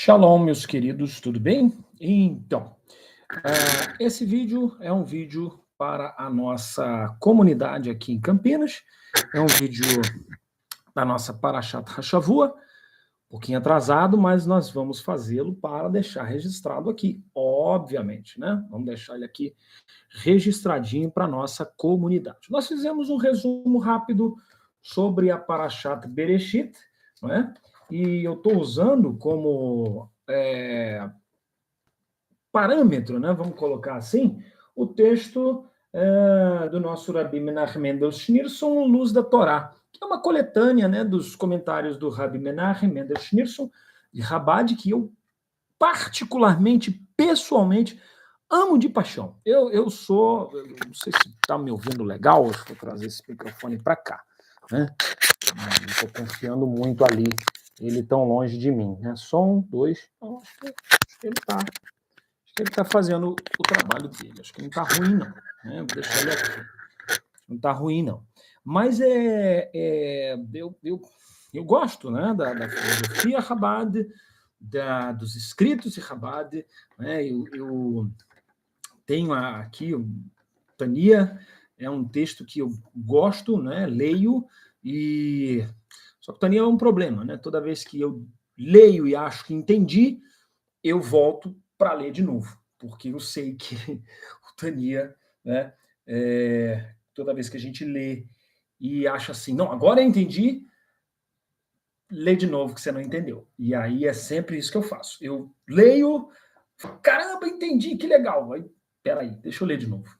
Shalom, meus queridos, tudo bem? Então, esse vídeo é um vídeo para a nossa comunidade aqui em Campinas, é um vídeo da nossa Parashat Hashavua, um pouquinho atrasado, mas nós vamos fazê-lo para deixar registrado aqui, obviamente, né? Vamos deixar ele aqui registradinho para a nossa comunidade. Nós fizemos um resumo rápido sobre a Parashat Bereshit, não é? E eu estou usando como parâmetro, né, vamos colocar assim, o texto do nosso Rabi Menachem Mendel Schneerson, Luz da Torá, que é uma coletânea, né, dos comentários do Rabi Menachem Mendel Schneerson, de Chabad, que eu particularmente, pessoalmente, amo de paixão. Eu não sei se está me ouvindo legal, acho que vou trazer esse microfone para cá, né? Não estou confiando muito ali, ele tão longe de mim, né? Som, dois, acho que ele está fazendo o trabalho dele, acho que não está ruim não, né? Vou deixar ele aqui, não está ruim não. Mas eu gosto, né, da filosofia Chabad, dos escritos de Chabad, né? Eu tenho aqui o Tania, é um texto que eu gosto, né, leio, e só que o Tania é um problema, né? Toda vez que eu leio e acho que entendi, eu volto para ler de novo, porque eu sei que o Tania, né, toda vez que a gente lê e acha assim, não, agora eu entendi, lê de novo que você não entendeu. E aí é sempre isso que eu faço. Eu leio, caramba, entendi, que legal. Aí, peraí, deixa eu ler de novo.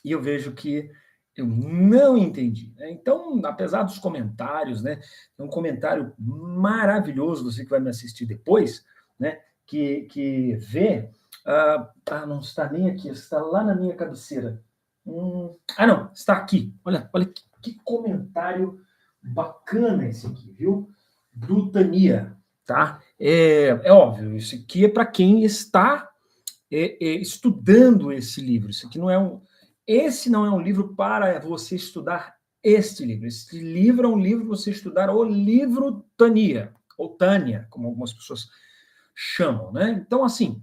E eu vejo que eu não entendi. Né? Então, apesar dos comentários, né, é um comentário maravilhoso, você que vai me assistir depois, né, que vê... não está nem aqui, está lá na minha cabeceira. Não, está aqui. Olha que comentário bacana esse aqui, viu? Do Tania, tá? É óbvio, isso aqui é para quem está estudando esse livro. Esse não é um livro para você estudar este livro. Este livro é um livro para você estudar o livro Tania, ou Tânia, como algumas pessoas chamam, né? Então, assim,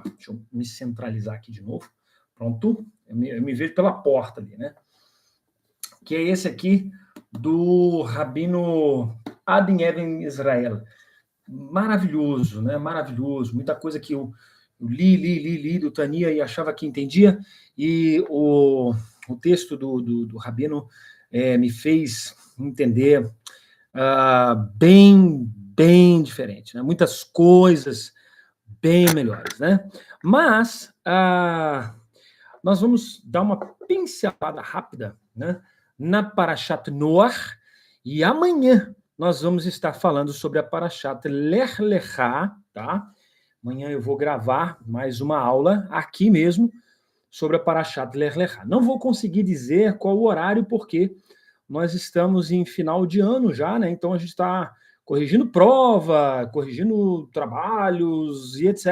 deixa eu me centralizar aqui de novo. Pronto, eu me vejo pela porta ali, né? Que é esse aqui do Rabino Adin Even Israel. Maravilhoso, né? Maravilhoso. Muita coisa que eu li do Tania e achava que entendia, e o texto do Rabino me fez entender bem diferente, né? Muitas coisas bem melhores, né? Mas nós vamos dar uma pincelada rápida, né, na Parashat Noach, e amanhã nós vamos estar falando sobre a Parashat Lech Lechá, tá? Amanhã eu vou gravar mais uma aula aqui mesmo sobre a Parashat Lech Lechá. Não vou conseguir dizer qual o horário, porque nós estamos em final de ano já, né? Então a gente está corrigindo prova, corrigindo trabalhos e etc.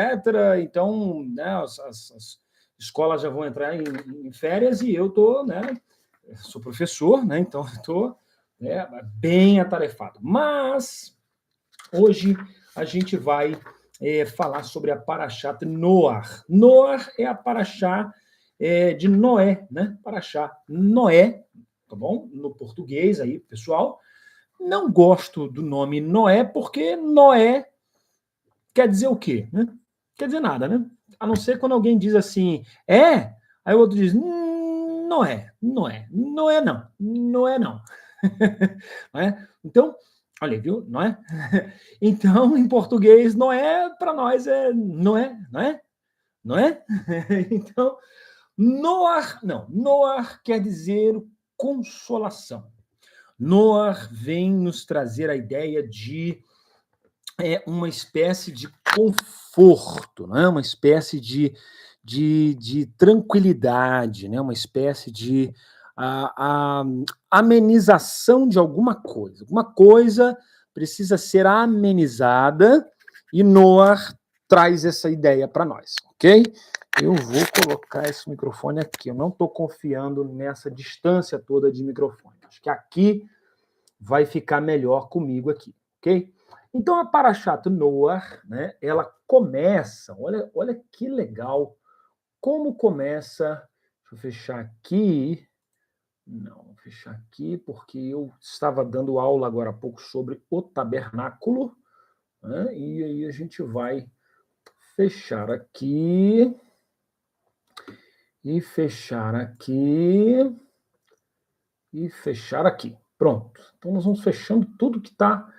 Então, né, as escolas já vão entrar em férias e eu estou, né? Sou professor, né? Então estou bem atarefado. Mas hoje a gente vai falar sobre a Parashat Noach. Noach é a Parashá de Noé, né? Parashá Noé, tá bom? No português aí, pessoal. Não gosto do nome Noé, porque Noé quer dizer o quê? Né? Quer dizer nada, né? A não ser quando alguém diz assim, aí o outro diz, não é não. Não é não. Não é? Então, olha, viu? Não é? Então, em português, Noé, para nós, não é? Não é? Então, Noach quer dizer consolação. Noach vem nos trazer a ideia de uma espécie de conforto, né? Uma espécie de tranquilidade, né? Uma espécie de amenização de alguma coisa. Alguma coisa precisa ser amenizada e Noach traz essa ideia para nós, ok? Eu vou colocar esse microfone aqui. Eu não estou confiando nessa distância toda de microfone. Acho que aqui vai ficar melhor comigo aqui, ok? Então, a Parashat Noach, né, ela começa, olha que legal, como começa, deixa eu fechar aqui, não, vou fechar aqui, porque eu estava dando aula agora há pouco sobre o tabernáculo, né, e aí a gente vai fechar aqui, e fechar aqui, e fechar aqui. Pronto. Então, nós vamos fechando tudo que está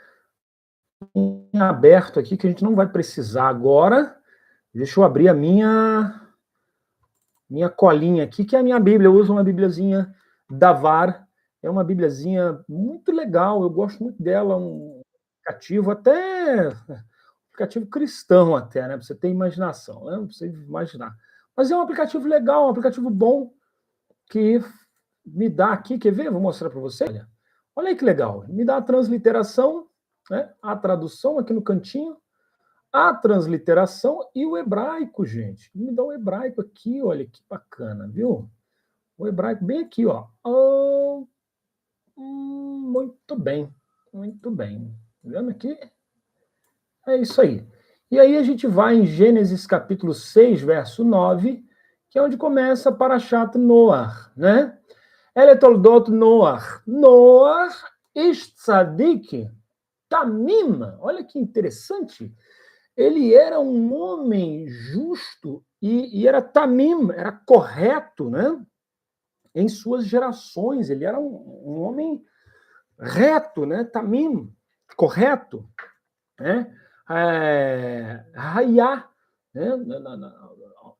em aberto aqui, que a gente não vai precisar agora. Deixa eu abrir a minha colinha aqui, que é a minha Bíblia. Eu uso uma Bibliazinha Davar. É uma Bibliazinha muito legal, eu gosto muito dela, um aplicativo até aplicativo cristão até, né? Para você ter imaginação, né? Para você imaginar. Mas é um aplicativo legal, um aplicativo bom, que me dá aqui, quer ver? Vou mostrar para você. Olha aí que legal. Me dá a transliteração, né? A tradução aqui no cantinho, a transliteração e o hebraico, gente. Me dá o hebraico aqui, olha que bacana, viu? O hebraico bem aqui, ó. Muito bem, muito bem. Tá vendo aqui? É isso aí. E aí a gente vai em Gênesis capítulo 6, verso 9, que é onde começa Parashat Noach, né? Ele toldot Noach. Noach ish tzadik tamim. Olha que interessante. Ele era um homem justo e era tamim, era correto, né? Em suas gerações. Ele era um homem reto, né? Tamim, correto, né? Hayá, né?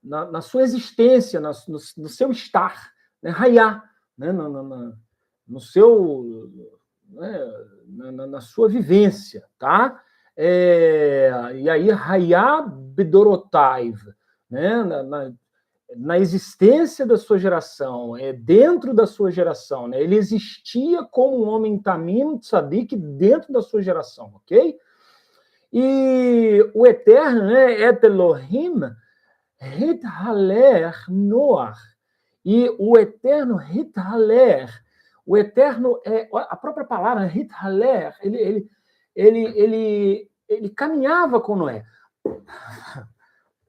Na sua existência, no seu estar, né? Hayá, né? No seu, né? Na sua vivência, tá? E aí, Hayá Bedorotaiv, né? Na existência da sua geração, dentro da sua geração, né? Ele existia como um homem tamim, tzadik, dentro da sua geração, ok? E o Eterno, né? Et Elohim, Hithaler Noach. E o Eterno Hithaler, o Eterno a própria palavra Hithaler, ele caminhava com Noé.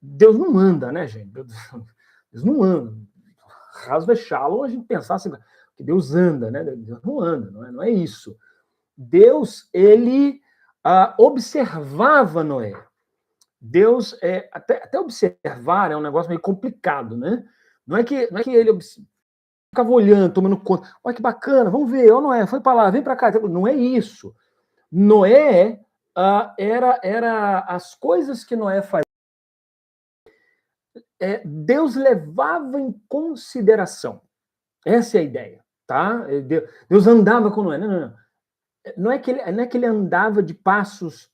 Deus não anda, né, gente? Deus não anda. Rasva Shalom, a gente pensasse que Deus anda, né? Deus não anda, não é isso. Deus, ele observava Noé. Deus, até observar é um negócio meio complicado, né? Não é que ele ficava olhando, tomando conta. Olha que bacana, vamos ver, ó Noé, foi para lá, vem para cá. Não é isso. Noé era as coisas que Noé fazia. Deus levava em consideração. Essa é a ideia, tá? Deus andava com Noé. Não. Não é que ele andava de passos.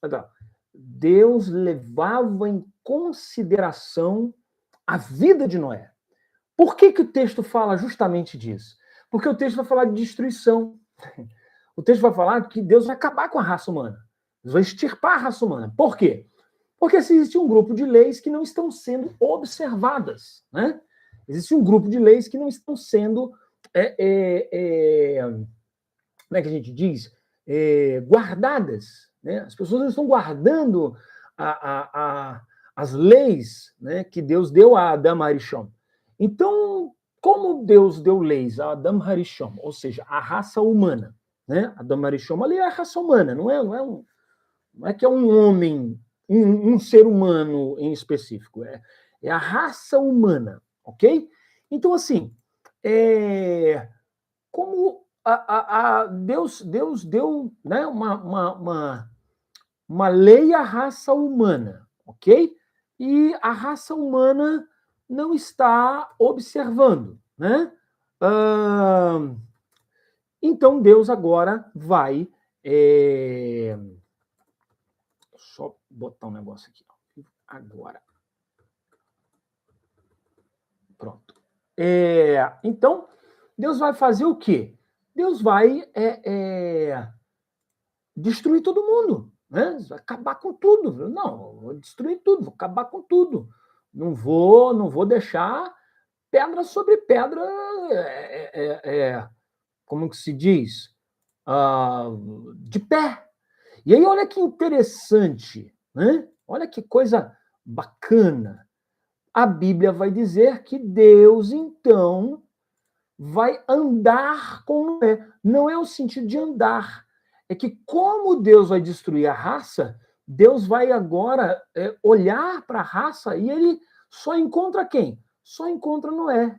Deus levava em consideração a vida de Noé. Por que o texto fala justamente disso? Porque o texto vai falar de destruição. O texto vai falar que Deus vai acabar com a raça humana. Deus vai extirpar a raça humana. Por quê? Porque existe um grupo de leis que não estão sendo observadas, né? Existe um grupo de leis que não estão sendo, como é que a gente diz? Guardadas, né? As pessoas não estão guardando as leis, né, que Deus deu a Adam Harishon. Então, como Deus deu leis a Adam Harishon, ou seja, a raça humana, né? Adam Harishon ali é a raça humana, não é que é um homem, um ser humano em específico, é a raça humana, ok? Então, assim, como Deus deu, né, uma lei à raça humana, ok? E a raça humana não está observando, né? Então Deus agora vai. Só botar um negócio aqui. Agora. Pronto. Então, Deus vai fazer o quê? Deus vai destruir todo mundo, né? Vai acabar com tudo. Não, vou destruir tudo, vou acabar com tudo. Não vou deixar pedra sobre pedra, como que se diz? De pé. E aí, olha que interessante, né? Olha que coisa bacana. A Bíblia vai dizer que Deus, então, vai andar com Noé. Não é o sentido de andar. É que, como Deus vai destruir a raça, Deus vai agora olhar para a raça e ele só encontra quem? Só encontra Noé.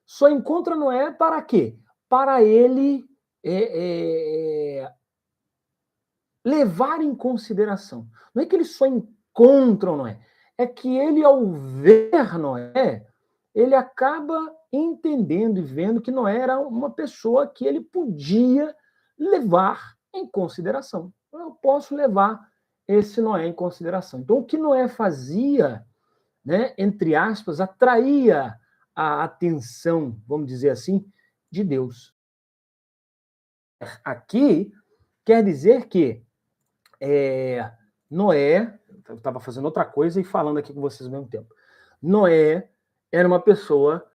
Só encontra Noé para quê? Para ele levar em consideração. Não é que ele só encontra Noé, é que ele, ao ver Noé, ele acaba entendendo e vendo que Noé era uma pessoa que ele podia levar em consideração. Eu posso levar esse Noé em consideração. Então, o que Noé fazia, né, entre aspas, atraía a atenção, vamos dizer assim, de Deus. Aqui quer dizer que Noé, eu estava fazendo outra coisa e falando aqui com vocês ao mesmo tempo. Noé era uma pessoa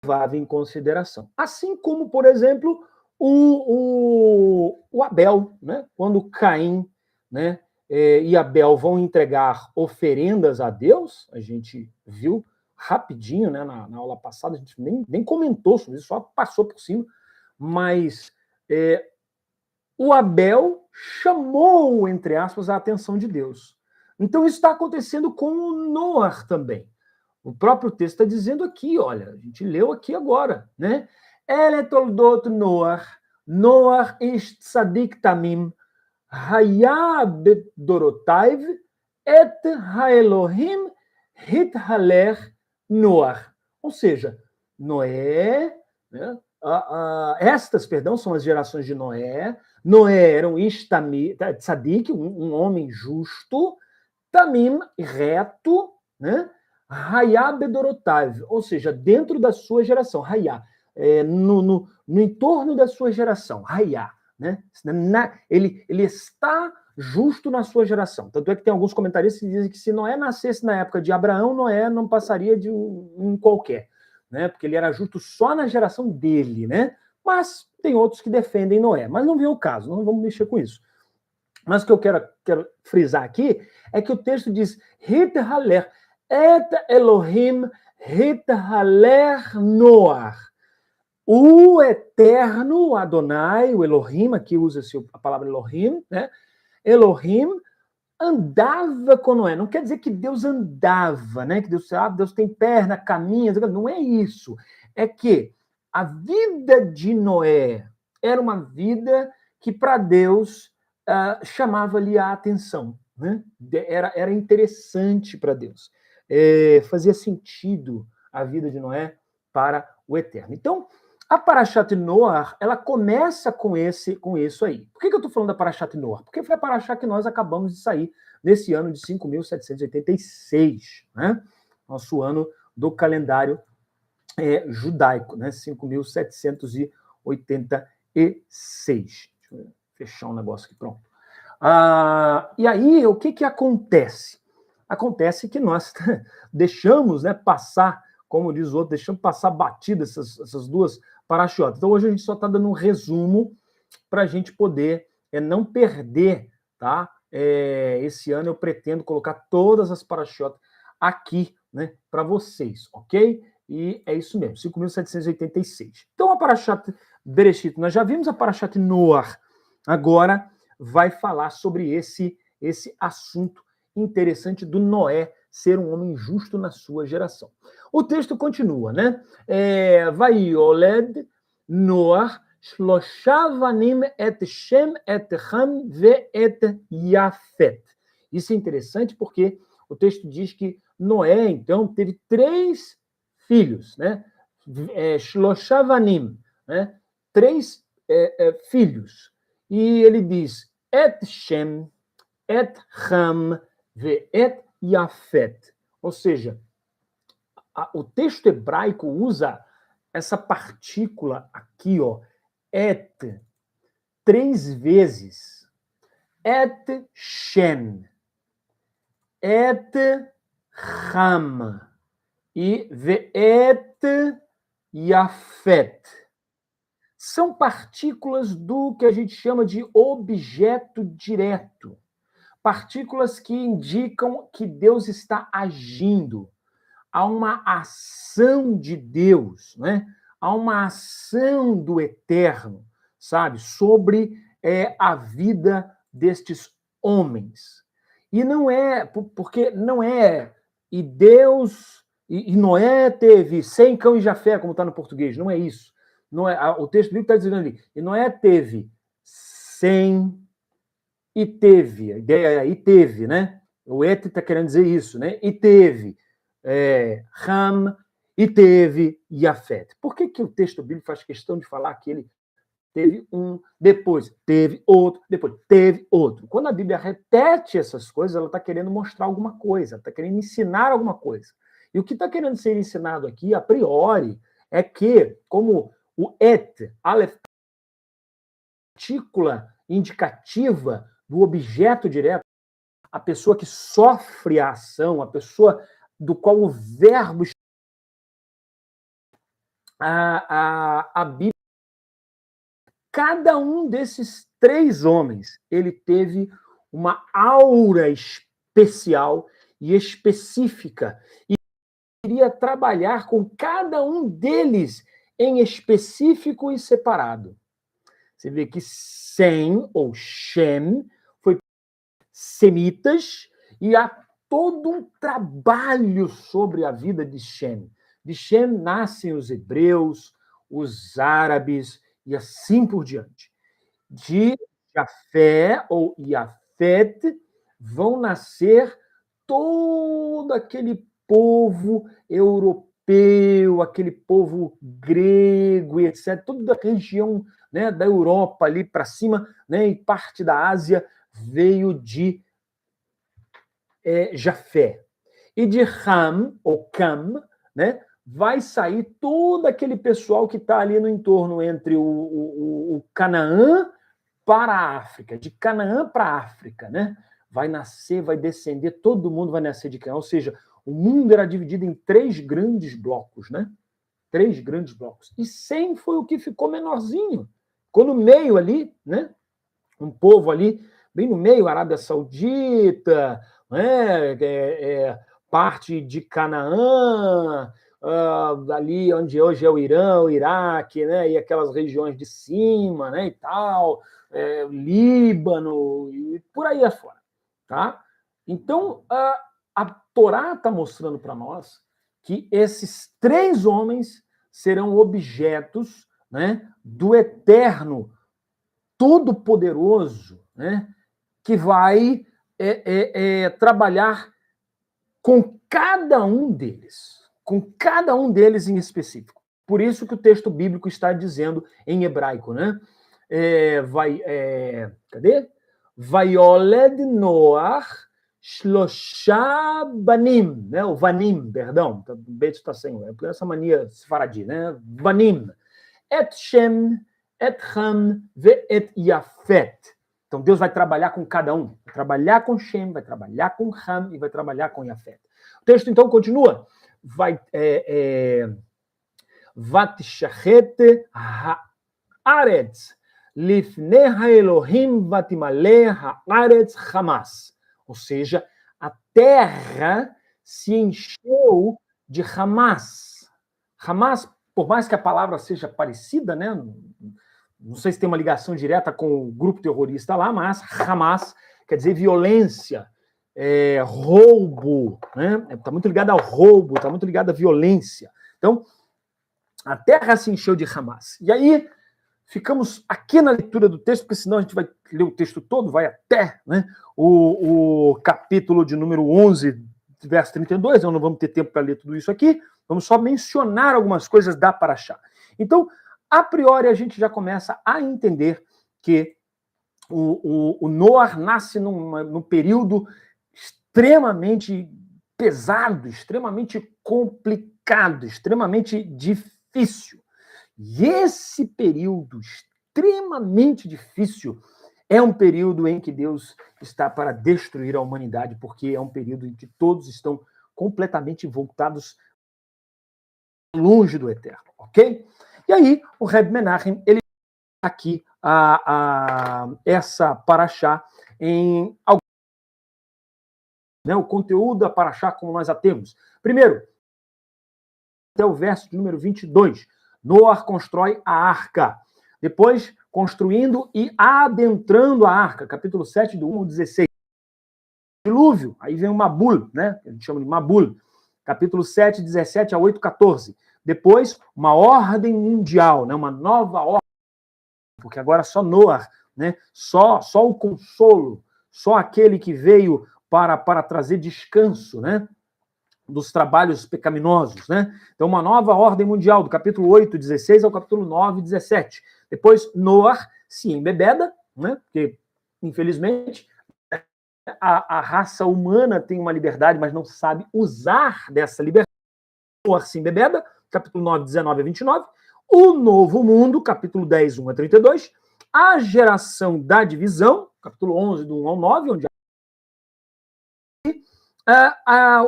levada em consideração. Assim como, por exemplo, o Abel, né? Quando Caim, né, e Abel vão entregar oferendas a Deus, a gente viu rapidinho, né, na aula passada, a gente nem comentou sobre isso, só passou por cima, mas o Abel chamou, entre aspas, a atenção de Deus. Então, isso está acontecendo com o Noar também. O próprio texto está dizendo aqui, olha, a gente leu aqui agora, né? Ele toldot Noar, Noar ish tzadik tamim, haya bedorotaiv, et haelohim hithaler Noar. Ou seja, Noé, né? Estas, perdão, são as gerações de Noé. Noé era um tzadik, um homem justo, tamim, reto, né? Hayá Bedorotav, ou seja, dentro da sua geração, Hayá, no entorno da sua geração, Hayá, né? Ele está justo na sua geração. Tanto é que tem alguns comentaristas que dizem que se Noé nascesse na época de Abraão, Noé não passaria de um qualquer, né? Porque ele era justo só na geração dele, né? Mas tem outros que defendem Noé, mas não vem o caso, não vamos mexer com isso. Mas o que eu quero frisar aqui é que o texto diz Hithaler, Et Elohim Hithaler Noar. O eterno Adonai, o Elohim, aqui usa-se a palavra Elohim, né? Elohim andava com Noé. Não quer dizer que Deus andava, né? Que Deus tem perna, caminha. Não é isso. É que a vida de Noé era uma vida que para Deus chamava-lhe a atenção, né? Era interessante para Deus. Fazia sentido a vida de Noé para o Eterno. Então, a Parashat Noar, ela começa com isso aí. Por que eu estou falando da Parashat Noar? Porque foi a Parashat que nós acabamos de sair nesse ano de 5.786, né? Nosso ano do calendário judaico, né? 5.786. Deixa eu fechar um negócio aqui, pronto. E aí, o que acontece? Acontece que nós deixamos, né, passar, como diz o outro, deixamos passar batida essas duas parashiotas. Então, hoje a gente só está dando um resumo para a gente poder não perder, tá? Esse ano eu pretendo colocar todas as parashiotas aqui, né, para vocês, ok? E é isso mesmo, 5.786. Então, a Parashat Bereshit, nós já vimos a Parashat Noar. Agora vai falar sobre esse assunto interessante do Noé ser um homem justo na sua geração. O texto continua, né? Vai Oled Noar Shloshavanim et Shem et Ham ve et Yafet. Isso é interessante porque o texto diz que Noé, então, teve 3 filhos, né? Shloshavanim, né? 3 filhos. E ele diz et Shem, et Ham, ve et Yafet. Ou seja, o texto hebraico usa essa partícula aqui, ó, et, 3 vezes. Et Shem, et Ham, e ve et Yafet. são partículas do que a gente chama de objeto direto. Partículas que indicam que Deus está agindo. Há uma ação de Deus, né? Há uma ação do Eterno, sabe? Sobre a vida destes homens. E não é, porque não é, e Deus, e Noé teve 100 cão e Jafé, como está no português, não é isso. Não é, o texto bíblico está dizendo ali, e Noé teve 100 e teve, a ideia é e teve, né? O Et está querendo dizer isso, né? E teve Ham, e teve Yafet. Por que o texto bíblico faz questão de falar que ele teve um, depois teve outro, depois teve outro? Quando a Bíblia repete essas coisas, ela está querendo mostrar alguma coisa, está querendo ensinar alguma coisa. E o que está querendo ser ensinado aqui, a priori, é que, como o Et, Aleph, partícula indicativa do objeto direto, a pessoa que sofre a ação, a pessoa do qual o verbo... A Bíblia... Cada um desses 3 homens, ele teve uma aura especial e específica, e queria trabalhar com cada um deles em específico e separado. Você vê que Sem, ou Shem, foi semitas, e há todo um trabalho sobre a vida de Shem. De Shem nascem os hebreus, os árabes, e assim por diante. De Jafé, ou Yafet, vão nascer todo aquele povo europeu, aquele povo grego, etc., toda a região, né, da Europa ali para cima, né, e parte da Ásia veio de Jafé. E de Ham, ou Cam, né, vai sair todo aquele pessoal que está ali no entorno entre o Canaã para a África, de Canaã para a África, né? Vai nascer, vai descender, todo mundo vai nascer de Canaã. Ou seja, o mundo era dividido em 3 grandes blocos, né? 3 grandes blocos. E Sem foi o que ficou menorzinho. Ficou no meio ali, né? Um povo ali, bem no meio, Arábia Saudita, né? Parte de Canaã, ali onde hoje é o Irã, o Iraque, né? E aquelas regiões de cima, né? E tal, Líbano, e por aí afora. Tá? Então, a Torá está mostrando para nós que esses 3 homens serão objetos, né, do Eterno Todo-Poderoso, né, que vai trabalhar com cada um deles em específico. Por isso que o texto bíblico está dizendo em hebraico, né? Cadê? Vaioled Noach Shlosha Banim, né? O Vanim, perdão, o Beto está sem, por essa mania sefaradi, né? Vanim. Et Shem, et Ham, ve et Yafet. Então Deus vai trabalhar com cada um. Vai trabalhar com Shem, vai trabalhar com Ham e vai trabalhar com Yafet. O texto então continua. Vatishachet haaretz lifnei haElohim vatimale haaretz Hamas. Ou seja, a terra se encheu de Hamas. Hamas, por mais que a palavra seja parecida, né? Não sei se tem uma ligação direta com o grupo terrorista lá, mas Hamas quer dizer violência, roubo, né? Está muito ligado ao roubo, está muito ligado à violência. Então, a terra se encheu de Hamas. E aí, ficamos aqui na leitura do texto, porque senão a gente vai ler o texto todo, vai até, né, o capítulo de número 11, verso 32, nós não vamos ter tempo para ler tudo isso aqui, vamos só mencionar algumas coisas da Parashá. Então, a priori, a gente já começa a entender que o Noar nasce num período extremamente pesado, extremamente complicado, extremamente difícil. E esse período extremamente difícil é um período em que Deus está para destruir a humanidade, porque é um período em que todos estão completamente voltados longe do Eterno, ok? E aí, o Reb Menachem, ele aqui essa paraxá em algum, né, o conteúdo da paraxá como nós a temos. Primeiro, até o verso de número 22, Noar constrói a arca. Depois, construindo e adentrando a arca, capítulo 7, do 1 ao 16. Dilúvio, aí vem o Mabul, né? A gente chama de Mabul, capítulo 7, 17 a 8, 14. Depois, uma ordem mundial, né? Uma nova ordem, porque agora só Noar, né? Só o consolo, só aquele que veio para trazer descanso, né? Dos trabalhos pecaminosos, né? Então, uma nova ordem mundial, do capítulo 8, 16 ao capítulo 9, 17. Depois, Noar se embebeda, né? Porque, infelizmente, a raça humana tem uma liberdade, mas não sabe usar dessa liberdade. Noar se embebeda, capítulo 9, 19 a 29. O novo mundo, capítulo 10, 1 a 32. A geração da divisão, capítulo 11, do 1 ao 9, onde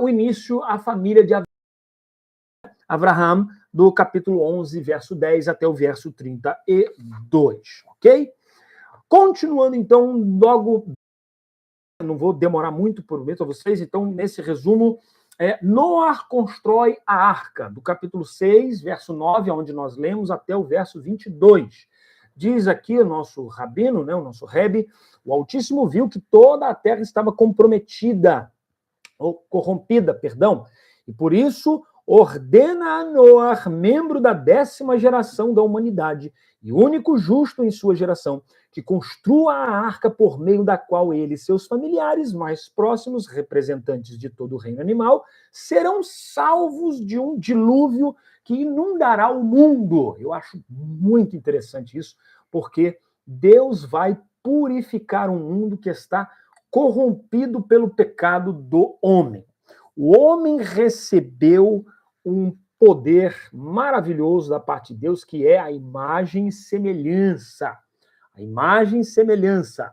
o início, a família de Abraham, do capítulo 11, verso 10 até o verso 32, ok? Continuando, então, logo, não vou demorar muito, prometo a vocês, então, nesse resumo, Noar constrói a arca, do capítulo 6, verso 9, onde nós lemos, até o verso 22. Diz aqui o nosso rabino, né, o nosso Rebbe, o Altíssimo viu que toda a terra estava comprometida, ou corrompida, perdão, e por isso ordena a Noar, membro da 10ª geração da humanidade, e único justo em sua geração, que construa a arca por meio da qual ele e seus familiares mais próximos, representantes de todo o reino animal, serão salvos de um dilúvio que inundará o mundo. Eu acho muito interessante isso, porque Deus vai purificar um mundo que está corrompido pelo pecado do homem. O homem recebeu um poder maravilhoso da parte de Deus, que é a imagem e semelhança. A imagem e semelhança.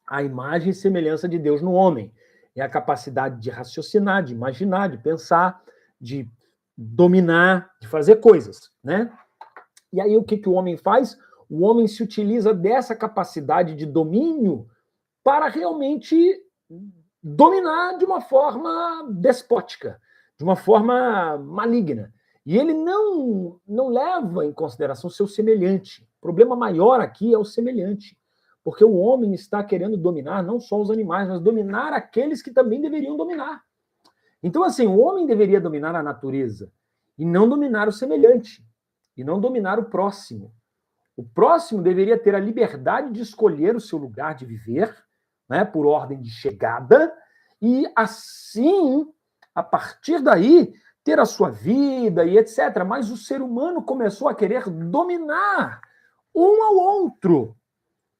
A imagem e semelhança de Deus no homem. É a capacidade de raciocinar, de imaginar, de pensar, de dominar, de fazer coisas, né? E aí o que o homem faz? O homem se utiliza dessa capacidade de domínio para realmente dominar de uma forma despótica, de uma forma maligna. E ele não leva em consideração o seu semelhante. O problema maior aqui é o semelhante, porque o homem está querendo dominar não só os animais, mas dominar aqueles que também deveriam dominar. Então, assim, o homem deveria dominar a natureza e não dominar o semelhante, e não dominar o próximo. O próximo deveria ter a liberdade de escolher o seu lugar de viver, né, por ordem de chegada, e assim, a partir daí, ter a sua vida e etc. Mas o ser humano começou a querer dominar um ao outro.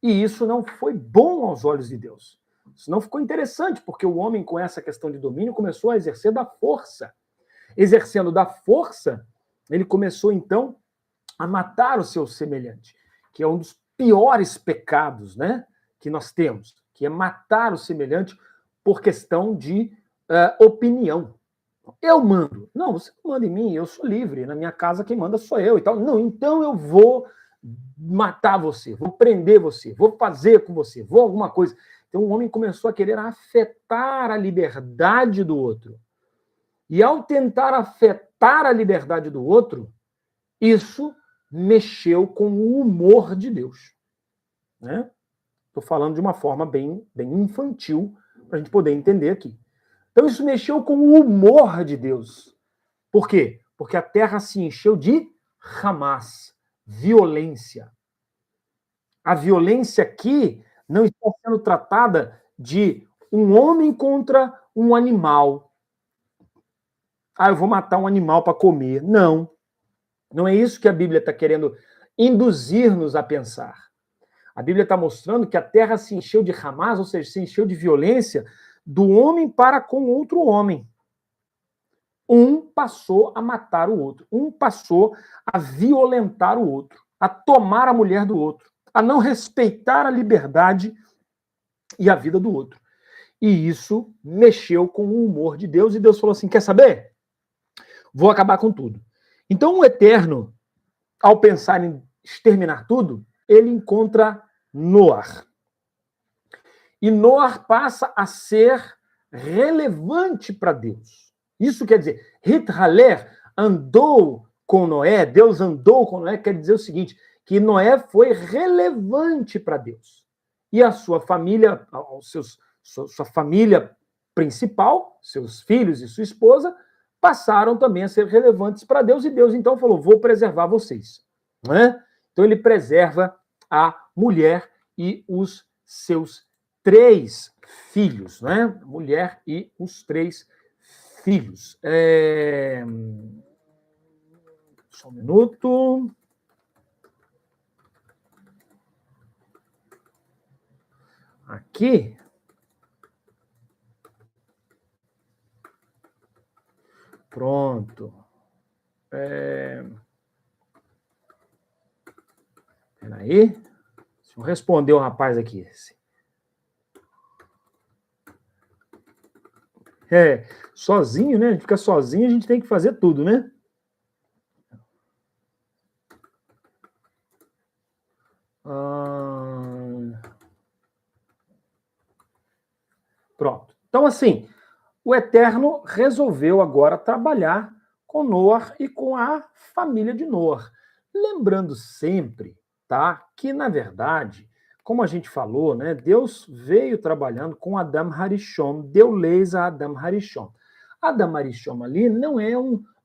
E isso não foi bom aos olhos de Deus. Isso não ficou interessante, porque o homem, com essa questão de domínio, começou a exercer da força. Exercendo da força, ele começou, então, a matar o seu semelhante, que é um dos piores pecados, né, que nós temos, que é matar o semelhante por questão de opinião. Eu mando. Não, você não manda em mim, eu sou livre. Na minha casa quem manda sou eu e tal. Não, então eu vou matar você, vou prender você, vou fazer com você, vou alguma coisa. Então o homem começou a querer afetar a liberdade do outro. E ao tentar afetar a liberdade do outro, isso mexeu com o humor de Deus. Né? Estou falando de uma forma bem infantil, para a gente poder entender aqui. Então isso mexeu com o humor de Deus. Por quê? Porque a terra se encheu de Hamas, violência. A violência aqui não está sendo tratada de um homem contra um animal. Eu vou matar um animal para comer. Não. Não é isso que a Bíblia está querendo induzir-nos a pensar. A Bíblia está mostrando que a terra se encheu de Hamas, ou seja, se encheu de violência do homem para com outro homem. Um passou a matar o outro. Um passou a violentar o outro, a tomar a mulher do outro, a não respeitar a liberdade e a vida do outro. E isso mexeu com o humor de Deus, e Deus falou assim, quer saber? Vou acabar com tudo. Então, o Eterno, ao pensar em exterminar tudo, ele encontra Noar. E Noar passa a ser relevante para Deus. Isso quer dizer, Hithaler andou com Noé, Deus andou com Noé, quer dizer o seguinte, que Noé foi relevante para Deus. E a sua família, sua família principal, seus filhos e sua esposa, passaram também a ser relevantes para Deus, e Deus então falou, vou preservar vocês. Né? Então ele preserva a mulher e os seus 3 filhos, né? Mulher e os 3 filhos. Só um minuto. Aqui. Pronto. Peraí. Deixa eu responder o rapaz aqui. Sozinho, né? A gente fica sozinho, a gente tem que fazer tudo, né? Pronto. Então, assim, o Eterno resolveu agora trabalhar com Noar e com a família de Noar. Lembrando sempre, tá, que, na verdade, como a gente falou, né, Deus veio trabalhando com Adam Harishon, deu leis a Adam Harishon. Adam Harishon ali não é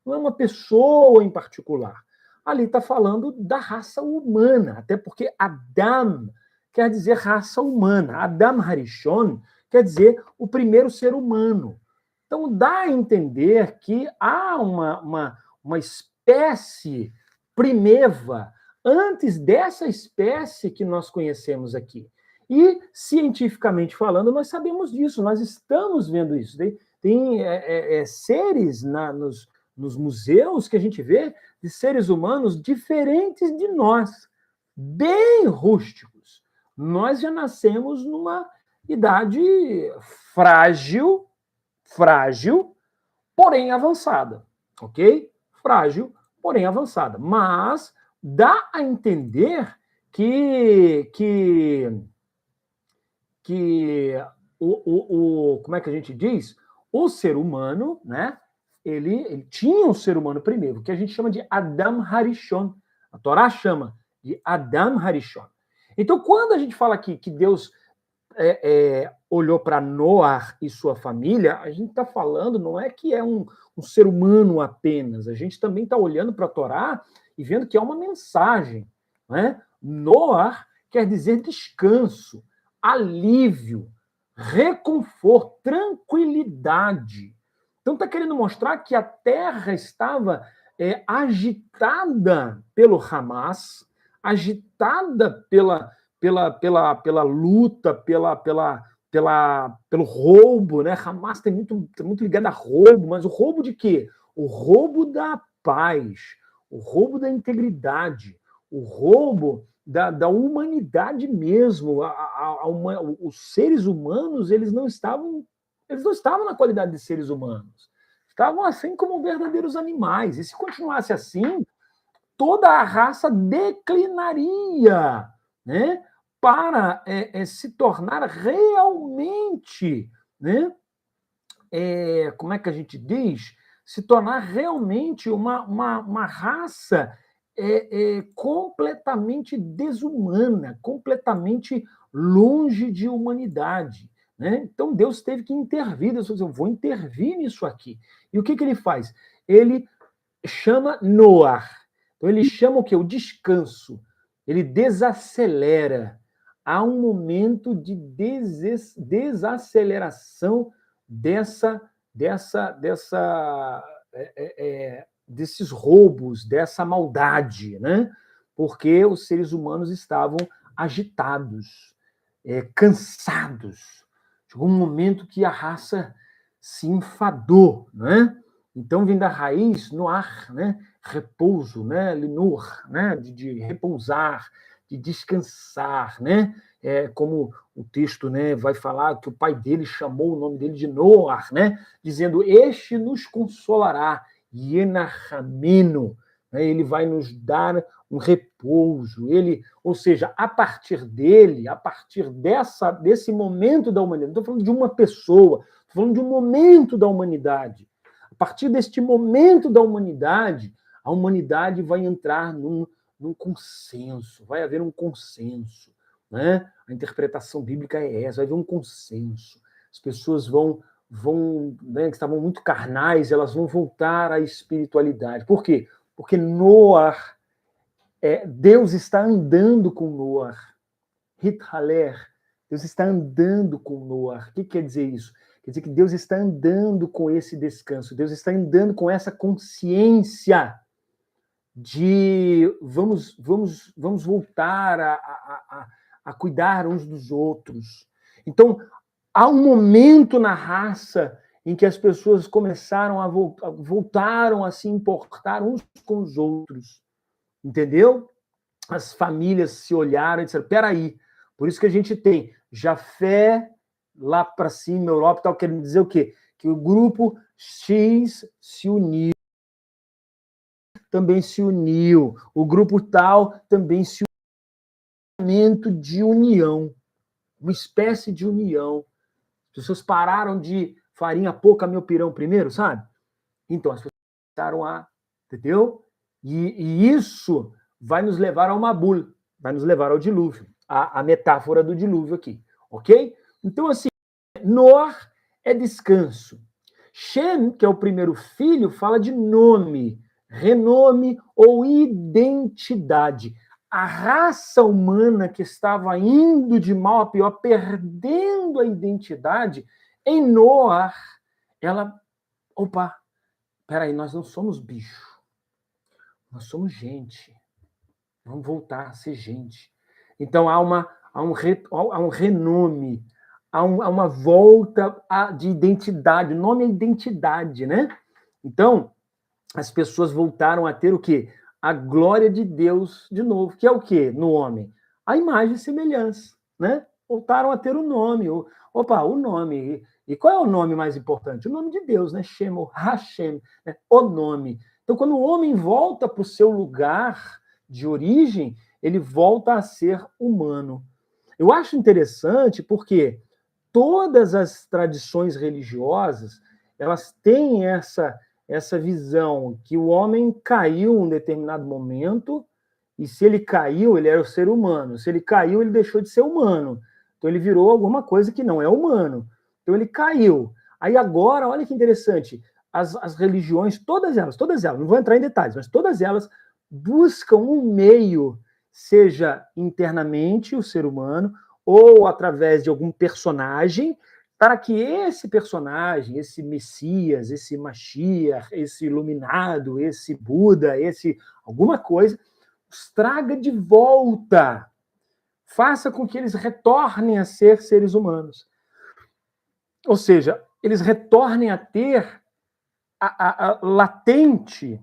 uma pessoa em particular. Ali está falando da raça humana, até porque Adam quer dizer raça humana. Adam Harishon quer dizer o primeiro ser humano. Então dá a entender que há uma espécie primeva antes dessa espécie que nós conhecemos aqui. E, cientificamente falando, nós sabemos disso, nós estamos vendo isso. Tem seres nos museus que a gente vê de seres humanos diferentes de nós, bem rústicos. Nós já nascemos numa idade frágil, porém avançada, ok? Frágil, porém avançada. Mas dá a entender que como é que a gente diz? O ser humano, né? Ele tinha um ser humano primeiro, que a gente chama de Adam Harishon. A Torá chama de Adam Harishon. Então, quando a gente fala aqui que Deus olhou para Noar e sua família, a gente está falando, não é que é um ser humano apenas, a gente também está olhando para a Torá e vendo que é uma mensagem. Né? Noar quer dizer descanso, alívio, reconforto, tranquilidade. Então está querendo mostrar que a terra estava agitada pelo Hamas, agitada pela luta, pelo roubo, né? Hamas tem muito ligado a roubo, mas o roubo de quê? O roubo da paz, o roubo da integridade, o roubo da humanidade mesmo. Os seres humanos, eles não estavam na qualidade de seres humanos. Estavam assim como verdadeiros animais. E se continuasse assim, toda a raça declinaria, né? Para se tornar realmente, né? Como é que a gente diz? Se tornar realmente uma raça completamente desumana, completamente longe de humanidade. Né? Então Deus teve que intervir, Deus falou assim, eu vou intervir nisso aqui. E o que ele faz? Ele chama Noar. Então ele chama o quê? O descanso. Ele desacelera. Há um momento de desaceleração desses roubos, dessa maldade, né? Porque os seres humanos estavam agitados, cansados. Chegou um momento que a raça se enfadou, né? Então vem da raiz noar, né? Repouso, né? Linur, né? De repousar, de descansar, né? Como o texto, né, vai falar que o pai dele chamou o nome dele de Noar, né? Dizendo, este nos consolará, Yenachameno, né? Ele vai nos dar um repouso, ou seja, a partir dele, a partir desse momento da humanidade, não estou falando de uma pessoa, estou falando de um momento da humanidade. A partir deste momento da humanidade, a humanidade vai entrar num consenso, vai haver um consenso, né? A interpretação bíblica é essa, vai haver um consenso. As pessoas né, que estavam muito carnais, elas vão voltar à espiritualidade. Por quê? Porque Noah, Deus está andando com Noah. Hithaler, Deus está andando com Noah. O que quer dizer isso? Quer dizer que Deus está andando com esse descanso, Deus está andando com essa consciência de vamos voltar a cuidar uns dos outros. Então, há um momento na raça em que as pessoas começaram voltaram a se importar uns com os outros. Entendeu? As famílias se olharam e disseram, peraí, por isso que a gente tem Jafé lá para cima, Europa e tal, querendo dizer o quê? Que o grupo X se uniu, também se uniu, o grupo tal também se uniu, de união, uma espécie de união. As pessoas pararam de farinha pouca, meu pirão primeiro, sabe? Então, as pessoas começaram entendeu? E isso vai nos levar a Mabul, vai nos levar ao dilúvio, a metáfora do dilúvio aqui, ok? Então, assim, Noah é descanso. Shem, que é o primeiro filho, fala de nome, renome ou identidade. A raça humana que estava indo de mal a pior, perdendo a identidade, em Noah, peraí, nós não somos bicho, nós somos gente. Vamos voltar a ser gente. Então há um renome, há uma volta de identidade. O nome é identidade, né? Então, as pessoas voltaram a ter o quê? A glória de Deus de novo, que é o quê no homem? A imagem e semelhança, né? Voltaram a ter o nome. O nome. E qual é o nome mais importante? O nome de Deus, né? Shem, ou Hashem, né? O nome. Então, quando o homem volta para o seu lugar de origem, ele volta a ser humano. Eu acho interessante porque todas as tradições religiosas, elas têm essa visão que o homem caiu em um determinado momento, e se ele caiu, ele era o ser humano. Se ele caiu, ele deixou de ser humano. Então ele virou alguma coisa que não é humano. Então ele caiu. Aí agora, olha que interessante, as religiões, todas elas, não vou entrar em detalhes, mas todas elas buscam um meio, seja internamente o ser humano, ou através de algum personagem, para que esse personagem, esse Messias, esse Mashiach, esse iluminado, esse Buda, esse alguma coisa, os traga de volta. Faça com que eles retornem a ser seres humanos. Ou seja, eles retornem a ter a latente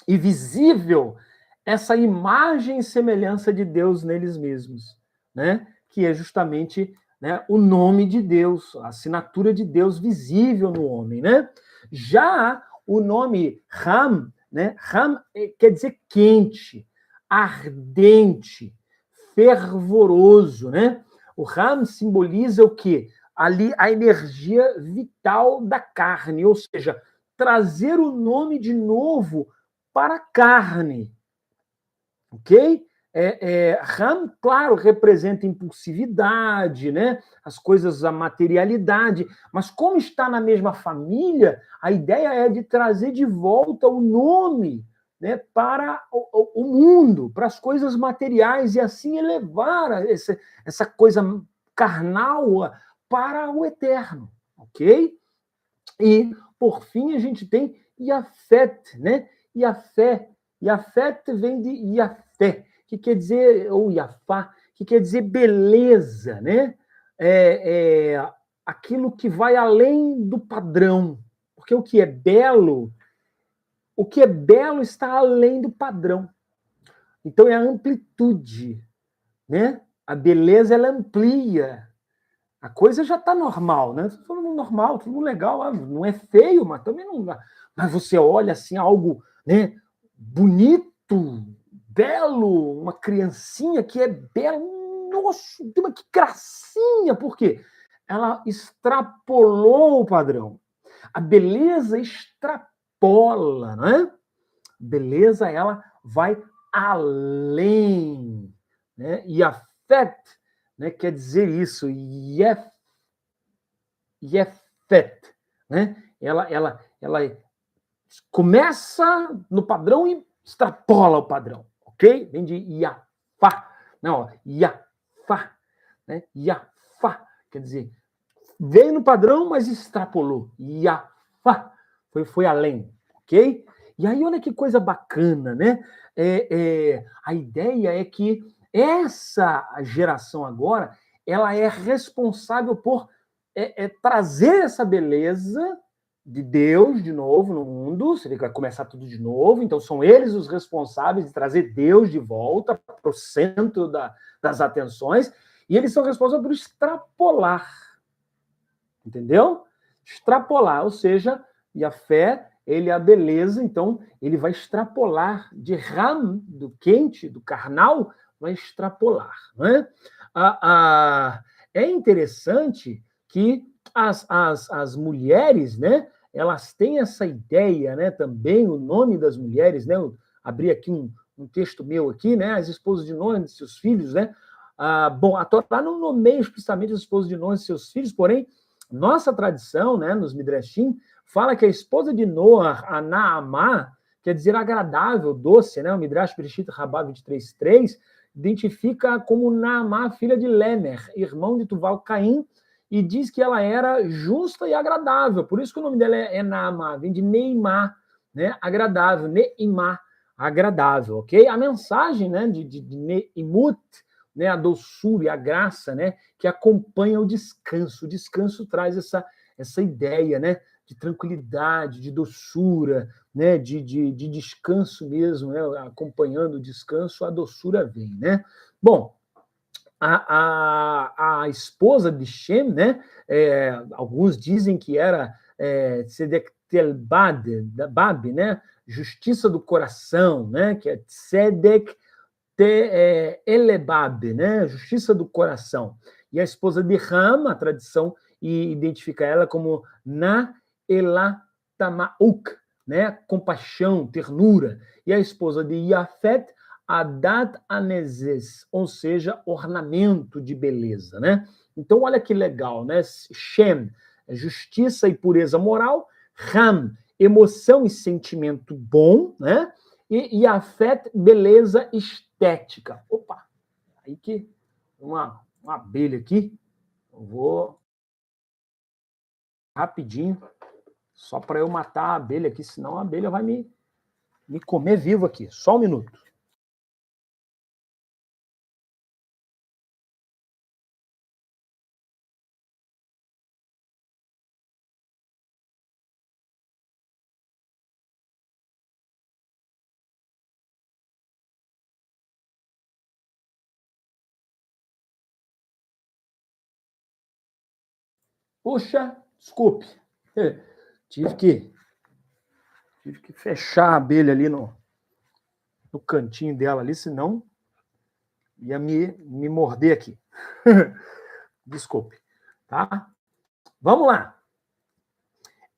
e visível essa imagem e semelhança de Deus neles mesmos, né? Que é justamente, né, o nome de Deus, a assinatura de Deus visível no homem, né? Já o nome Ram, né? Ram quer dizer quente, ardente, fervoroso, né? O Ram simboliza o quê? Ali a energia vital da carne, ou seja, trazer o nome de novo para a carne, ok? Ram, claro, representa impulsividade, né? As coisas, a materialidade, mas como está na mesma família, a ideia é de trazer de volta o nome, né, para o mundo, para as coisas materiais, e assim elevar essa coisa carnal para o eterno, ok? E, por fim, a gente tem Yafet, né? Yafet vem de Yafé, que quer dizer, ou Yafá, que quer dizer beleza, né? Aquilo que vai além do padrão. Porque o que é belo está além do padrão. Então é a amplitude, né? A beleza, ela amplia. A coisa já está normal, né? Todo mundo normal, todo mundo legal, não é feio, mas também não dá. Mas você olha assim algo, né? bonito, belo, uma criancinha que é bela, nossa, que gracinha, por quê? Ela extrapolou o padrão. A beleza extrapola, né? Beleza, ela vai além, né? E a fé, né, quer dizer isso, yefet, né? Ela começa no padrão e extrapola o padrão, ok? Vem de Iafá, não, Iafá, né? Iafá, quer dizer, veio no padrão, mas extrapolou. Iafá, foi além, ok? E aí, olha que coisa bacana, né? A ideia é que essa geração agora, ela é responsável por trazer essa beleza de Deus de novo no mundo, você vê que vai começar tudo de novo, então são eles os responsáveis de trazer Deus de volta para o centro das atenções, e eles são responsáveis por extrapolar, entendeu? Extrapolar, ou seja, e a fé, ele é a beleza, então ele vai extrapolar de ram, do quente, do carnal, vai extrapolar, né? É interessante que as mulheres, né, elas têm essa ideia, né, também o nome das mulheres, né, eu abri aqui um texto meu aqui, né, as esposas de Noé e seus filhos, né, bom, a Torá não nomeia explicitamente as esposas de Noé e seus filhos, porém, nossa tradição, né, nos Midrashim, fala que a esposa de Noah, a Naamá, quer dizer agradável, doce, né, o Midrash Bereshit Rabá 23:3, identifica como Naamá, filha de Lemer, irmão de Tuval Caim, e diz que ela era justa e agradável. Por isso que o nome dela é Naamá, vem de Neimá, né? Agradável, Neimá, agradável, ok? A mensagem, né, de Neimut, né, a doçura e a graça, né, que acompanha o descanso. O descanso traz essa ideia, né, de tranquilidade, de doçura, né, de descanso mesmo, né, acompanhando o descanso, a doçura vem, né? Bom, a esposa de Shem, né, alguns dizem que era Tzedek Telbab, né, justiça do coração, né, que é Tzedek Elebab, né, justiça do coração. E a esposa de Ram, a tradição identifica ela como Na Elatamauk, né, compaixão, ternura. E a esposa de Yafet, Adat Anezes, ou seja, ornamento de beleza, né? Então, olha que legal, né? Shem, justiça e pureza moral. Ram, emoção e sentimento bom, né? E Yafet, beleza estética. Opa, aí que uma abelha aqui. Eu vou rapidinho, só para eu matar a abelha aqui, senão a abelha vai me comer vivo aqui. Só um minuto. Puxa, desculpe. Tive que fechar a abelha ali no cantinho dela ali, senão ia me morder aqui. Desculpe, tá? Vamos lá.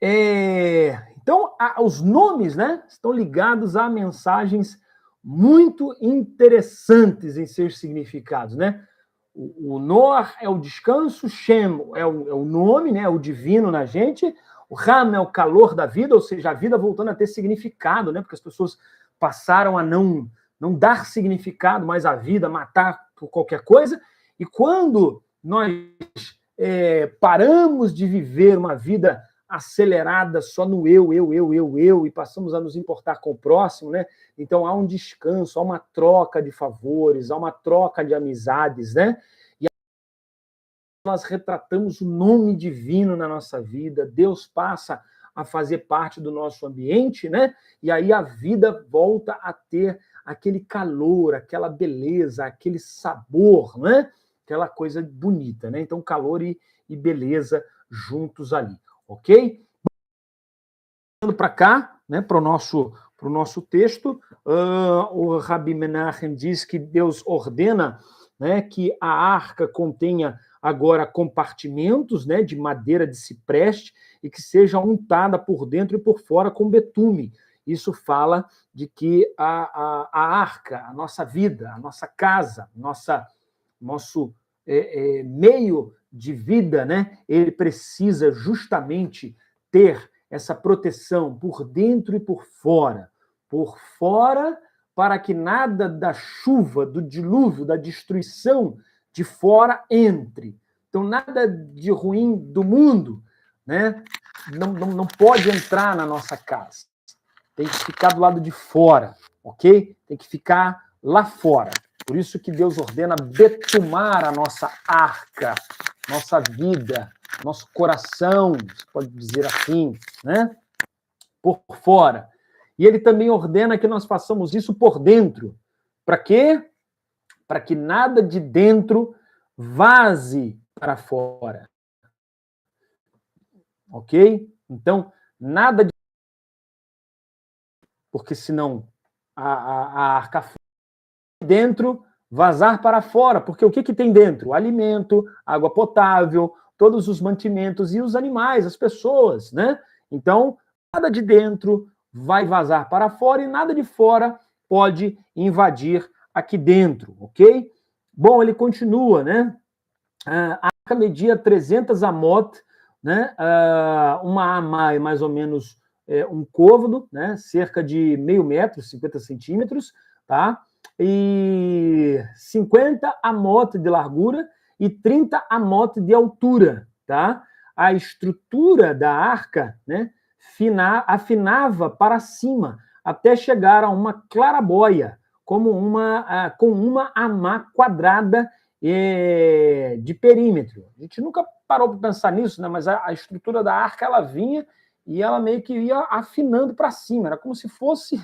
Então, os nomes, né, estão ligados a mensagens muito interessantes em seus significados, né? O Noah é o descanso, Shem é o nome, né, o divino na gente, o Ram é o calor da vida, ou seja, a vida voltando a ter significado, né, porque as pessoas passaram a não dar significado mais à vida, matar por qualquer coisa, e quando nós paramos de viver uma vida acelerada só no eu, e passamos a nos importar com o próximo, né? Então há um descanso, há uma troca de favores, há uma troca de amizades, né? E nós retratamos o nome divino na nossa vida, Deus passa a fazer parte do nosso ambiente, né? E aí a vida volta a ter aquele calor, aquela beleza, aquele sabor, né? Aquela coisa bonita, né? Então calor e beleza juntos ali. Ok? Para cá, né, para o nosso para o nosso texto, o Rabi Menachem diz que Deus ordena, né, que a arca contenha agora compartimentos, né, de madeira de cipreste e que seja untada por dentro e por fora com betume. Isso fala de que a arca, a nossa vida, a nossa casa, nosso meio de vida, né, ele precisa justamente ter essa proteção por dentro e por fora. Por fora, para que nada da chuva, do dilúvio, da destruição de fora entre. Então, nada de ruim do mundo, né, não pode entrar na nossa casa. Tem que ficar do lado de fora, ok? Tem que ficar lá fora. Por isso que Deus ordena betumar a nossa arca, nossa vida, nosso coração, se pode dizer assim, né? Por fora. E ele também ordena que nós façamos isso por dentro. Para quê? Para que nada de dentro vaze para fora. Ok? Então, nada de... Porque senão a arca dentro vazar para fora. Porque o que tem dentro? Alimento, água potável, todos os mantimentos e os animais, as pessoas, né? Então, nada de dentro vai vazar para fora e nada de fora pode invadir aqui dentro, ok? Bom, ele continua, né? A arca media 300 amot, né? Uma amá é mais ou menos um côvado, né? Cerca de meio metro, 50 centímetros, tá? E 50 amot de largura e 30 amot de altura, tá? A estrutura da arca, né, afinava para cima, até chegar a uma clarabóia, com uma amá quadrada de perímetro. A gente nunca parou para pensar nisso, né? Mas a estrutura da arca, ela vinha e ela meio que ia afinando para cima. Era como se fosse...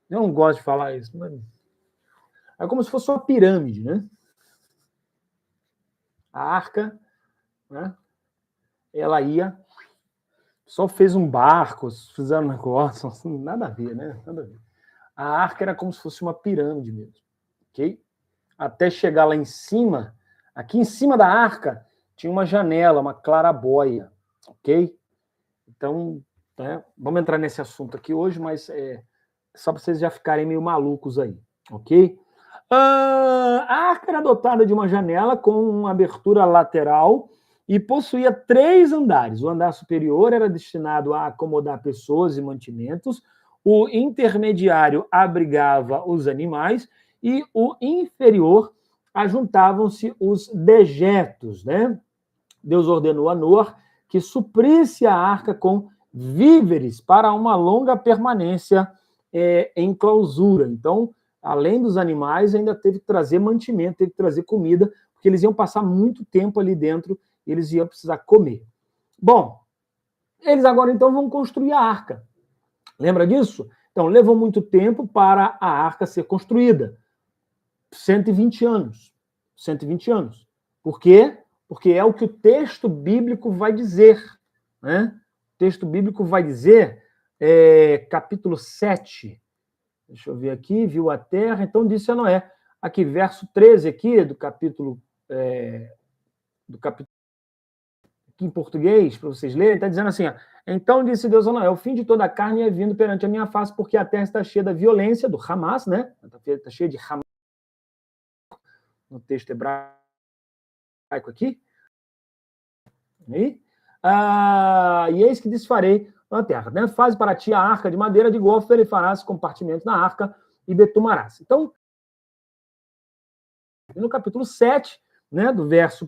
Eu não gosto de falar isso, mas... É como se fosse uma pirâmide, né? A arca, né? Ela ia... Só fez um barco, fizeram um negócio, nada a ver, né? Nada a ver. A arca era como se fosse uma pirâmide mesmo, ok? Até chegar lá em cima, aqui em cima da arca, tinha uma janela, uma clarabóia, ok? Então, né, vamos entrar nesse assunto aqui hoje, mas só para vocês já ficarem meio malucos aí, ok? A arca era dotada de uma janela com uma abertura lateral e possuía 3 andares. O andar superior era destinado a acomodar pessoas e mantimentos, o intermediário abrigava os animais e o inferior ajuntavam-se os dejetos, né? Deus ordenou a Noé que suprisse a arca com víveres para uma longa permanência em clausura. Então, além dos animais, ainda teve que trazer mantimento, teve que trazer comida, porque eles iam passar muito tempo ali dentro e eles iam precisar comer. Bom, eles agora então vão construir a arca. Lembra disso? Então, levou muito tempo para a arca ser construída. 120 anos. 120 anos. Por quê? Porque é o que o texto bíblico vai dizer. Né? O texto bíblico vai dizer, capítulo 7. Deixa eu ver aqui, viu a terra, então disse a Noé. Aqui, verso 13 aqui, do capítulo aqui em português, para vocês lerem, está dizendo assim, ó, então disse Deus a Noé, o fim de toda a carne é vindo perante a minha face, porque a terra está cheia da violência, do Hamas, né? Está cheia de Hamas, no texto hebraico aqui. E eis que desfarei na terra. Né? Faz para ti a arca de madeira de gofer e farás compartimentos na arca e betumarás. Então, no capítulo 7, né, do verso 1,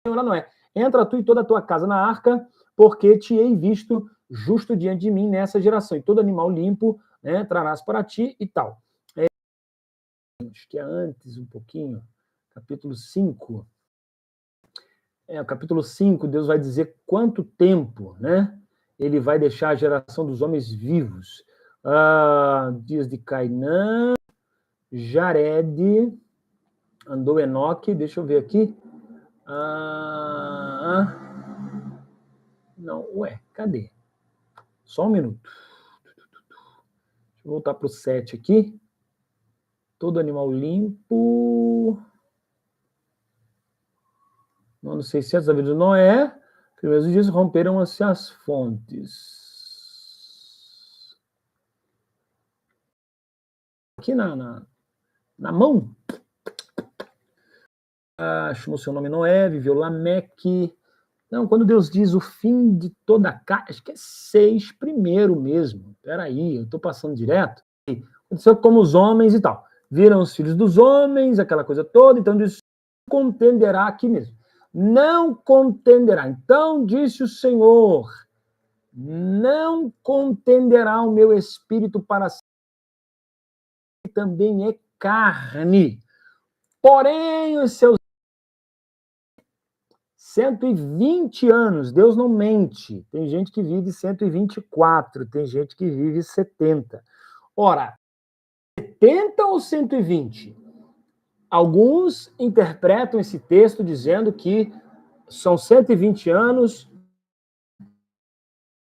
Senhor a Noé, entra tu e toda a tua casa na arca, porque te hei visto justo diante de mim nessa geração. E todo animal limpo, né, trarás para ti e tal. Acho que é antes um pouquinho, capítulo 5. O capítulo 5, Deus vai dizer quanto tempo, né, ele vai deixar a geração dos homens vivos. Dias de Cainã, Jared, andou Enoque, deixa eu ver aqui. Não, cadê? Só um minuto. Vou voltar para o 7 aqui. Todo animal limpo. No ano 600 da vida de Noé, primeiros dias romperam-se as fontes. Aqui na mão. Chamou seu nome Noé, viveu Lameque. Não, quando Deus diz o fim de toda a carne, acho que é 6 primeiro mesmo. Peraí, eu estou passando direto. Aconteceu como os homens e tal. Viram os filhos dos homens, aquela coisa toda, então Deus contenderá aqui mesmo. Não contenderá. Então disse o Senhor, não contenderá o meu espírito para si, também é carne. Porém, os seus 120 anos, Deus não mente. Tem gente que vive 124, tem gente que vive 70. Ora, 70 ou 120? Alguns interpretam esse texto dizendo que são 120 anos,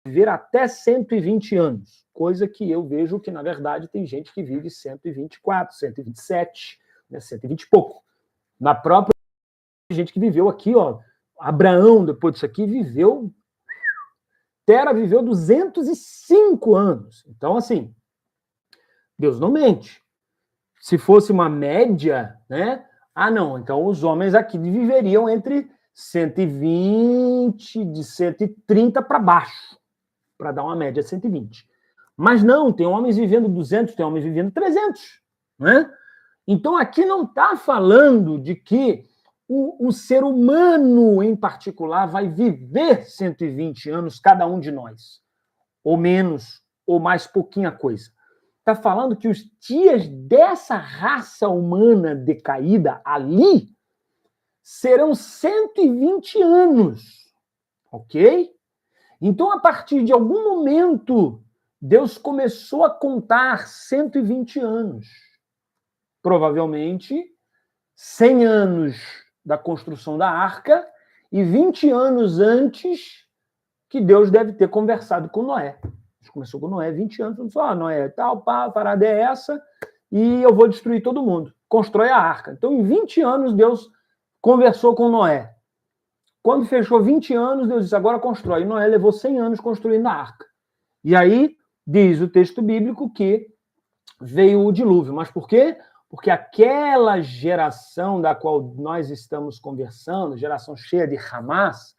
viver até 120 anos. Coisa que eu vejo que, na verdade, tem gente que vive 124, 127, né, 120 e pouco. Na própria gente que viveu aqui, ó, Abraão, depois disso aqui, viveu... Tera viveu 205 anos. Então, assim, Deus não mente. Se fosse uma média, né? Ah, não, então os homens aqui viveriam entre 120, de 130 para baixo, para dar uma média de 120. Mas não, tem homens vivendo 200, tem homens vivendo 300, né? Então aqui não está falando de que o ser humano em particular vai viver 120 anos, cada um de nós, ou menos, ou mais pouquinha coisa. Está falando que os dias dessa raça humana decaída ali serão 120 anos, ok? Então, a partir de algum momento, Deus começou a contar 120 anos. Provavelmente, 100 anos da construção da arca e 20 anos antes que Deus deve ter conversado com Noé. Começou com Noé, 20 anos, falou, Noé, tal, a parada é essa, e eu vou destruir todo mundo. Constrói a arca. Então, em 20 anos, Deus conversou com Noé. Quando fechou 20 anos, Deus disse, agora constrói. E Noé levou 100 anos construindo a arca. E aí, diz o texto bíblico que veio o dilúvio. Mas por quê? Porque aquela geração da qual nós estamos conversando, geração cheia de Hamas,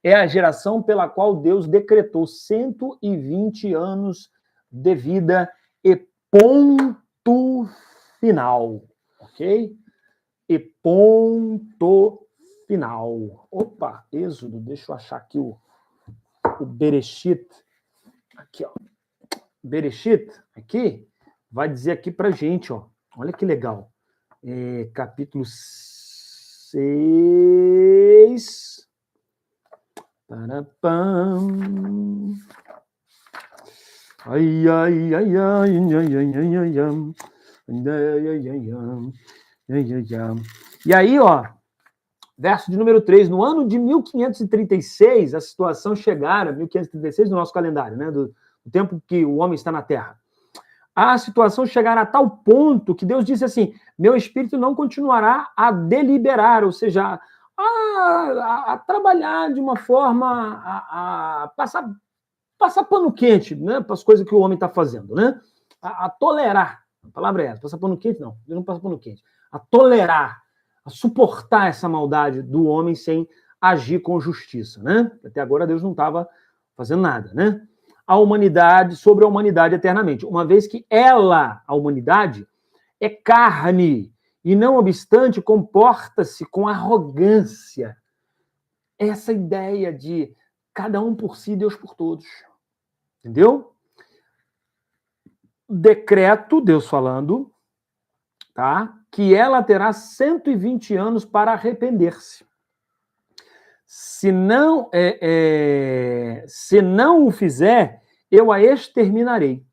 é a geração pela qual Deus decretou 120 anos de vida e ponto final, ok? E ponto final. Opa, Êxodo, deixa eu achar aqui o Bereshit. Aqui, ó. Bereshit, aqui, vai dizer aqui pra gente, ó. Olha que legal. Capítulo 6... Parapam. Ai, ai, ai, ai, ai, ai, ai, ai, ai. E aí, ó, verso de número 3, no ano de 1536, a situação chegara, 1536 no nosso calendário, né, do tempo que o homem está na Terra, a situação chegará a tal ponto que Deus disse assim, meu espírito não continuará a deliberar, ou seja, a trabalhar de uma forma, a passar pano quente, né, para as coisas que o homem está fazendo, né? A tolerar, a palavra é essa, passar pano quente não, Deus não passa pano quente, a tolerar, a suportar essa maldade do homem sem agir com justiça, né? Até agora Deus não estava fazendo nada, né? A humanidade, sobre a humanidade eternamente, uma vez que ela, a humanidade, é carne, e não obstante, comporta-se com arrogância. Essa ideia de cada um por si, Deus por todos. Entendeu? Decreto, Deus falando, tá? Que ela terá 120 anos para arrepender-se. Se não o fizer, eu a exterminarei.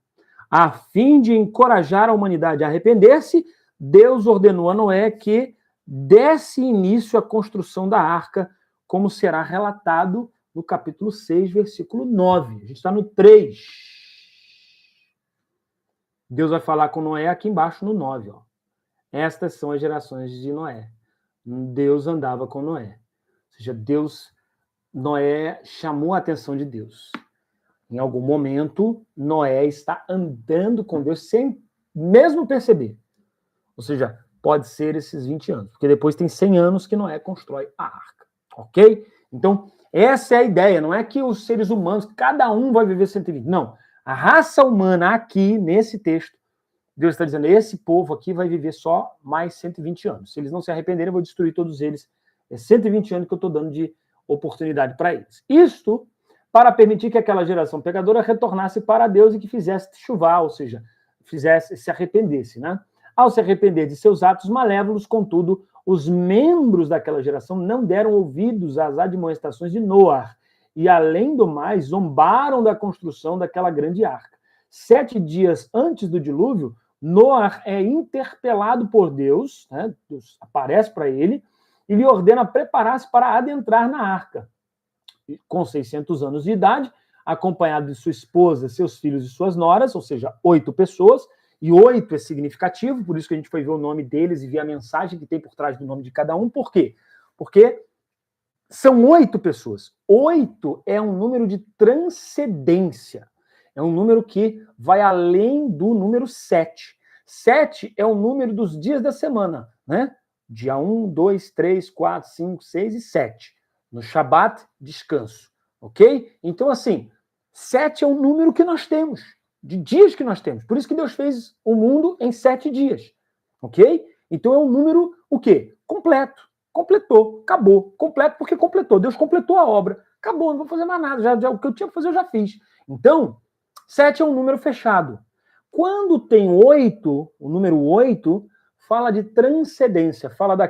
A fim de encorajar a humanidade a arrepender-se, Deus ordenou a Noé que desse início à construção da arca, como será relatado no capítulo 6, versículo 9. A gente está no 3. Deus vai falar com Noé aqui embaixo no 9, ó. Estas são as gerações de Noé. Deus andava com Noé. Ou seja, Noé chamou a atenção de Deus. Em algum momento, Noé está andando com Deus sem mesmo perceber. Ou seja, pode ser esses 20 anos, porque depois tem 100 anos que Noé constrói a arca. Ok? Então, essa é a ideia. Não é que os seres humanos, cada um vai viver 120. Não. A raça humana aqui, nesse texto, Deus está dizendo, esse povo aqui vai viver só mais 120 anos. Se eles não se arrependerem, eu vou destruir todos eles. É 120 anos que eu estou dando de oportunidade para eles. Isto para permitir que aquela geração pecadora retornasse para Deus e que fizesse chuvar, ou seja, se arrependesse, né? Ao se arrepender de seus atos malévolos, contudo, os membros daquela geração não deram ouvidos às admoestações de Noar e, além do mais, zombaram da construção daquela grande arca. 7 dias antes do dilúvio, Noar é interpelado por Deus, né? Deus aparece para ele e lhe ordena preparar-se para adentrar na arca. Com 600 anos de idade, acompanhado de sua esposa, seus filhos e suas noras, ou seja, 8 pessoas, e 8 é significativo, por isso que a gente foi ver o nome deles e ver a mensagem que tem por trás do nome de cada um. Por quê? Porque são 8 pessoas. 8 é um número de transcendência. É um número que vai além do número 7. 7 é o número dos dias da semana, né? Dia 1, 2, 3, 4, 5, 6 e 7. No Shabat, descanso. Ok? Então, assim, 7 é o número que nós temos, de dias que nós temos. Por isso que Deus fez o mundo em 7 dias. Ok? Então é um número, o quê? Completo. Completou, acabou. Completo porque completou. Deus completou a obra. Acabou, não vou fazer mais nada. Já, o que eu tinha que fazer, eu já fiz. Então, 7 é um número fechado. Quando tem 8, o número 8 fala de transcendência, fala